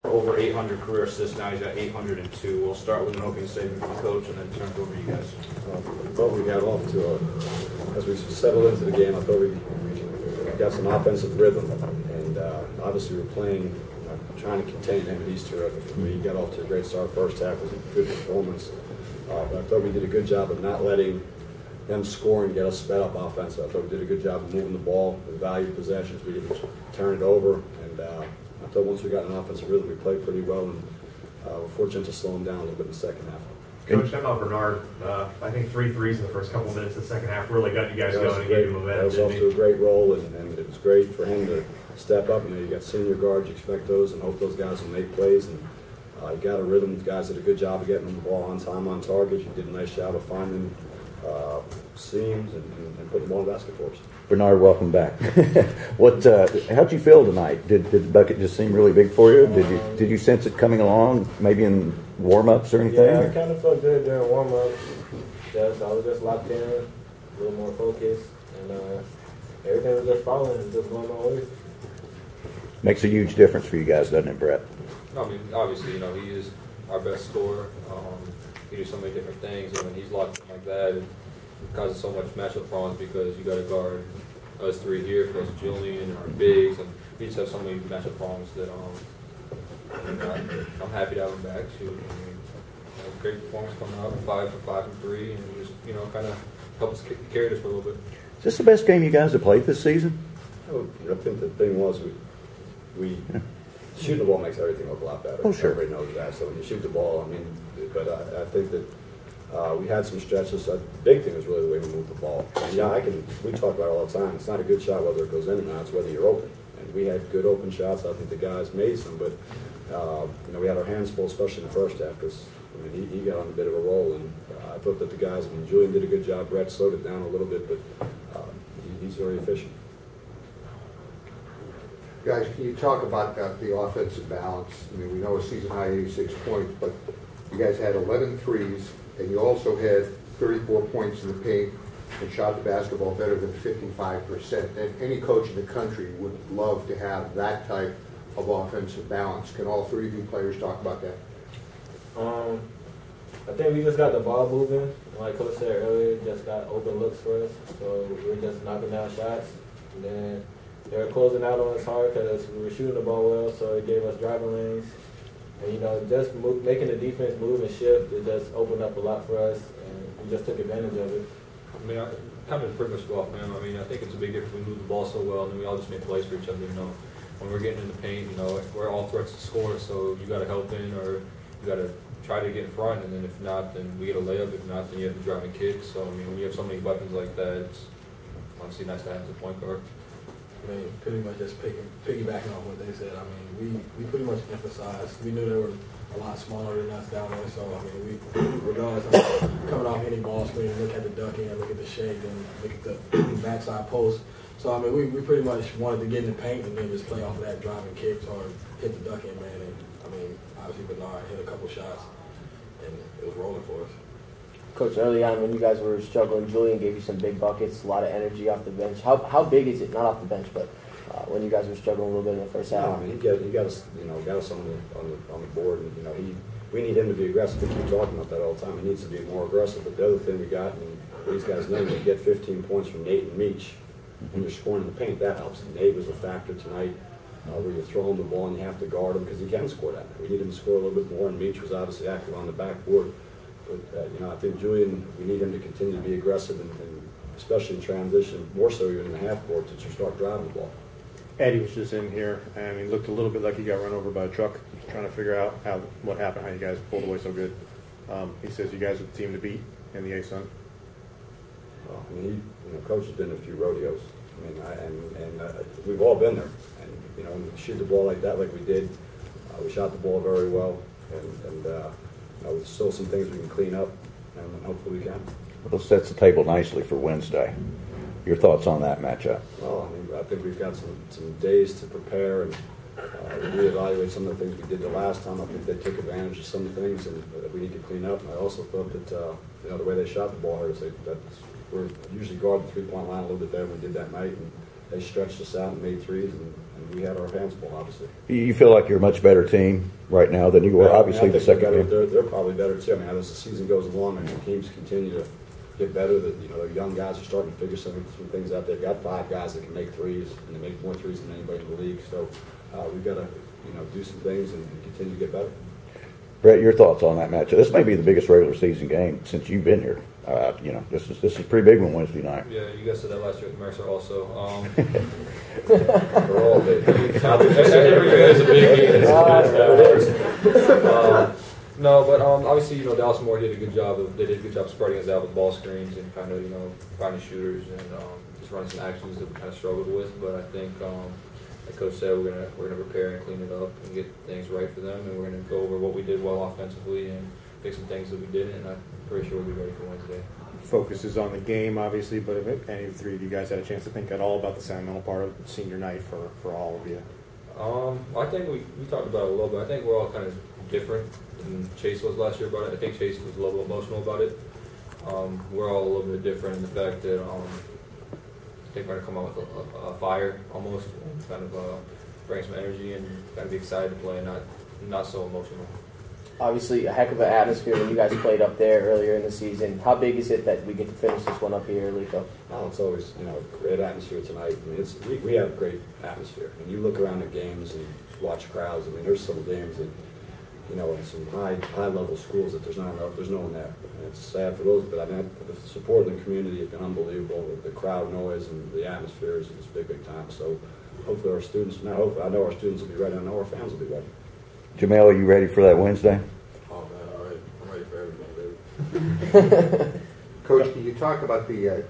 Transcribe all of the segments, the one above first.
over 800 career assists. Now he's got 802. We'll start with an opening statement from the coach and then turn it over to you guys. I thought we got off to as we settled into the game, I thought we got some offensive rhythm, and obviously we're playing, trying to contain him, and he's terrific. We got off to a great start. First half was a good performance, but I thought we did a good job of not letting them score and get us sped up offense. I thought we did a good job of moving the ball, the valued possessions. We didn't turn it over, and I thought once we got an offensive rhythm, we played pretty well, and we're fortunate to slow them down a little bit in the second half. Coach, how about Bernard? I think 3 threes in the first couple of minutes of the second half really got you guys going and gave you momentum. That was off to a great roll, and it was great for him to step up. You know, you got senior guards, you expect those, and hope those guys will make plays. And you got a rhythm. The guys did a good job of getting the ball on time, on target. You did a nice job of finding seams and putting the ball in the basket for us. Bernard, welcome back. How'd you feel tonight? Did the bucket just seem really big for you? Did you sense it coming along, maybe in warm-ups or anything? Yeah, I kind of felt good during warm-ups. I was just locked in, a little more focused, and everything was just following and just going my way. Makes a huge difference for you guys, doesn't it, Brett? I mean, obviously, you know, he is our best scorer. He does so many different things, and when he's locked in like that, it causes so much matchup problems because you got to guard us three here plus Julian and our bigs, and we just have so many matchup problems that I'm happy to have him back. Great performance coming out, 5 for 5 and 3, and just kind of help us carry this for a little bit. Is this the best game you guys have played this season? I think the thing was we shooting the ball makes everything look a lot better. Oh, sure. Everybody knows that. So when you shoot the ball, I mean, but I think that we had some stretches. The big thing was really the way we moved the ball. And we talk about it all the time. It's not a good shot whether it goes in or not. It's whether you're open. And we had good open shots. I think the guys made some, but we had our hands full, especially in the first half, because he got on a bit of a roll. And I thought that the guys, Julian did a good job. Brett slowed it down a little bit, but he's very efficient. Guys, can you talk about the offensive balance? I mean, we know a season high 86 points, but you guys had 11 threes, and you also had 34 points in the paint and shot the basketball better than 55%. And any coach in the country would love to have that type of offensive balance. Can all three of you players talk about that? I think we just got the ball moving. Like Coach said earlier, just got open looks for us. So we were just knocking down shots. And then they were closing out on us hard because we were shooting the ball well, so it gave us driving lanes. And, just making the defense move and shift, it just opened up a lot for us, and we just took advantage of it. I mean, I kind of pretty much go off him. I mean, I think it's a big difference. We move the ball so well, and then we all just make plays for each other. When we're getting in the paint, we're all threats to score, so you got to help in or you got to try to get in front, and then if not, then we get a layup. If not, then you have to drive and kick. So, I mean, when you have so many weapons like that, it's honestly nice to have as a point guard. I mean, pretty much just piggybacking on what they said. I mean, we pretty much emphasized. We knew they were a lot smaller than us down there, so I mean, we regardless of coming off any ball screen, look at the duck in, look at the shake, and look at the backside post. So I mean, we pretty much wanted to get in the paint and then just play off of that driving kicks or hit the duck in, man. And I mean, obviously Bernard hit a couple shots, and it was rolling for us. Coach, early on when you guys were struggling, Julian gave you some big buckets, a lot of energy off the bench. How big is it, not off the bench, but when you guys were struggling a little bit in the first half? I mean, he got us, got us on the board, and we need him to be aggressive. We keep talking about that all the time. He needs to be more aggressive. But the other thing we got, and these guys know, you get 15 points from Nate and Meach when you're scoring in the paint. That helps. And Nate was a factor tonight, where you throw him the ball and you have to guard him because he can score that. We need him to score a little bit more, and Meach was obviously active on the backboard. But, I think Julian, we need him to continue to be aggressive, and especially in transition, more so even in the half court, to start driving the ball. Eddie was just in here, and he looked a little bit like he got run over by a truck, trying to figure out what happened, how you guys pulled away so good. He says you guys are the team to beat in the ASUN. Well, I mean, Coach has been in a few rodeos. I mean, and we've all been there. And when we shoot the ball like that, like we did, we shot the ball very well, and there's still some things we can clean up, and hopefully we can. Well, it sets the table nicely for Wednesday. Your thoughts on that matchup? Well, I think we've got some days to prepare and reevaluate some of the things we did the last time. I think they took advantage of some things and that we need to clean up. And I also thought that the way they shot the ball hurt us. We're usually guard the 3-point line a little bit better than we did that night, and they stretched us out and made threes, and we had our hands full, obviously. You feel like you're a much better team right now than you were, obviously, the second game. They're probably better too. I mean, as the season goes along and the teams continue to get better, that the young guys are starting to figure some things out. They've got 5 guys that can make threes, and they make more threes than anybody in the league. So we've got to do some things and continue to get better. Brett, your thoughts on that matchup? This may be the biggest regular season game since you've been here. This is a pretty big one Wednesday night. Yeah, you guys said that last year with Mercer also. We're all big. Every year is a big game. No, but obviously, Dallas Moore did a good job. They did a good job spreading us out with ball screens and kind of, finding shooters and just running some actions that we kind of struggled with. But I think, like Coach said, we're gonna prepare and clean it up and get things right for them, and we're gonna go over what we did well offensively and fix some things that we didn't. And I'm pretty sure we'll be ready for Wednesday. Focus is on the game, obviously, but if any of the 3 of you guys had a chance to think at all about the sentimental part of senior night for all of you? I think we talked about it a little bit. I think we're all kind of different than Chase was last year about it. I think Chase was a little emotional about it. We're all a little bit different in the fact that I think we're going to come out with a fire almost, and kind of bring some energy and kind of be excited to play and not so emotional. Obviously, a heck of an atmosphere when you guys played up there earlier in the season. How big is it that we get to finish this one up here, Lico? Oh, it's always, great atmosphere tonight. I mean, we have a great atmosphere. When you look around the games and watch crowds, I mean, there's some games that, in some high-level schools that there's no one there. And it's sad for those, but I mean, the support in the community has been unbelievable. The crowd noise and the atmosphere is big time. So hopefully our students, I know our students will be ready. I know our fans will be ready. Jamel, are you ready for that Wednesday? Oh man, I'm ready for everything, baby. Coach, can you talk about the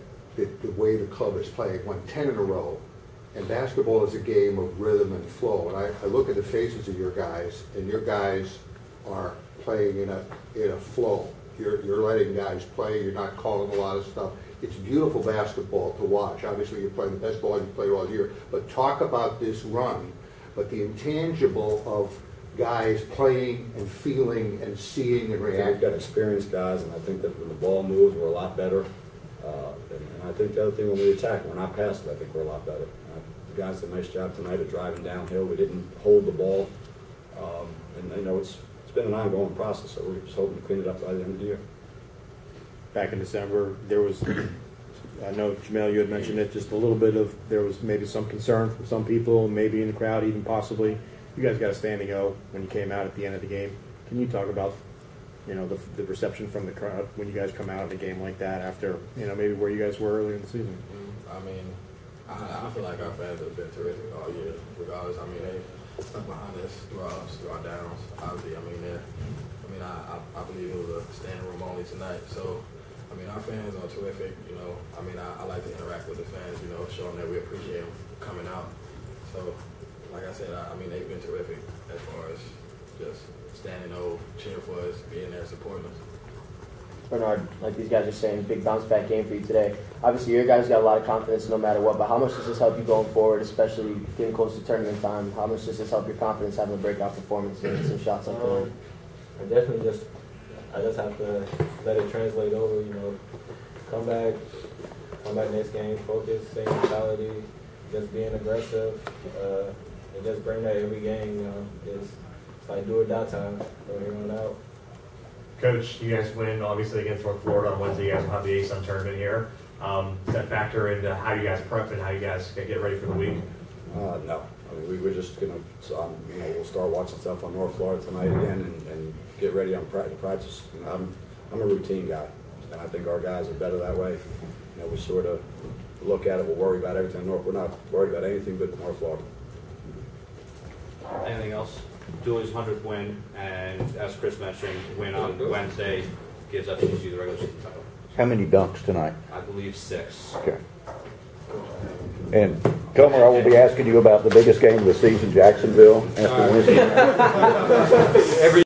way the club is playing? Won 10 in a row, and basketball is a game of rhythm and flow. And I look at the faces of your guys, and your guys are playing in a flow. You're letting guys play. You're not calling a lot of stuff. It's beautiful basketball to watch. Obviously, you're playing the best ball you've played all year. But talk about this run, but the intangible of guys playing and feeling and seeing and reacting. We've got experienced guys, and I think that when the ball moves, we're a lot better. And I think the other thing, when we attack, we're not passive, I think we're a lot better. The guys did a nice job tonight of driving downhill. We didn't hold the ball. And it's been an ongoing process, so we're just hoping to clean it up by the end of the year. Back in December, there was, I know, Jamel, you had mentioned it, just a little bit of, there was maybe some concern from some people, maybe in the crowd even possibly. You guys got a standing O when you came out at the end of the game. Can you talk about, the reception from the crowd when you guys come out of a game like that after, maybe where you guys were earlier in the season? I mean, I feel like our fans have been terrific all year, regardless. I mean, they stuck behind us through our downs. Obviously, I believe it was a standing room only tonight. So, our fans are terrific. I like to interact with the fans. Show them that we appreciate them coming out. So, like I said, they've been terrific as far as just standing over, cheering for us, being there, supporting us. Bernard, like these guys are saying, big bounce back game for you today. Obviously, your guys got a lot of confidence no matter what, but how much does this help you going forward, especially getting close to tournament time? How much does this help your confidence having a breakout performance and some shots like that? I definitely I just have to let it translate over, come back next game, focus, same mentality, just being aggressive, and just bring that every game, it's like do or die time from here on out. Coach, you guys win obviously against North Florida on Wednesday. You guys will have the ASUN tournament here. Does that factor into how you guys prep and how you guys get ready for the week? No. We're just going to, we'll start watching stuff on North Florida tonight again and get ready on practice. I'm a routine guy, and I think our guys are better that way. We sort of look at it, we'll worry about everything. We're not worried about anything but North Florida. Anything else? Julie's 100th win, and as Chris mentioned, win on Wednesday gives FCC the regular season title. How many dunks tonight? I believe 6. Okay. And Comer, I will be asking you about the biggest game of the season, Jacksonville, after Wednesday. Every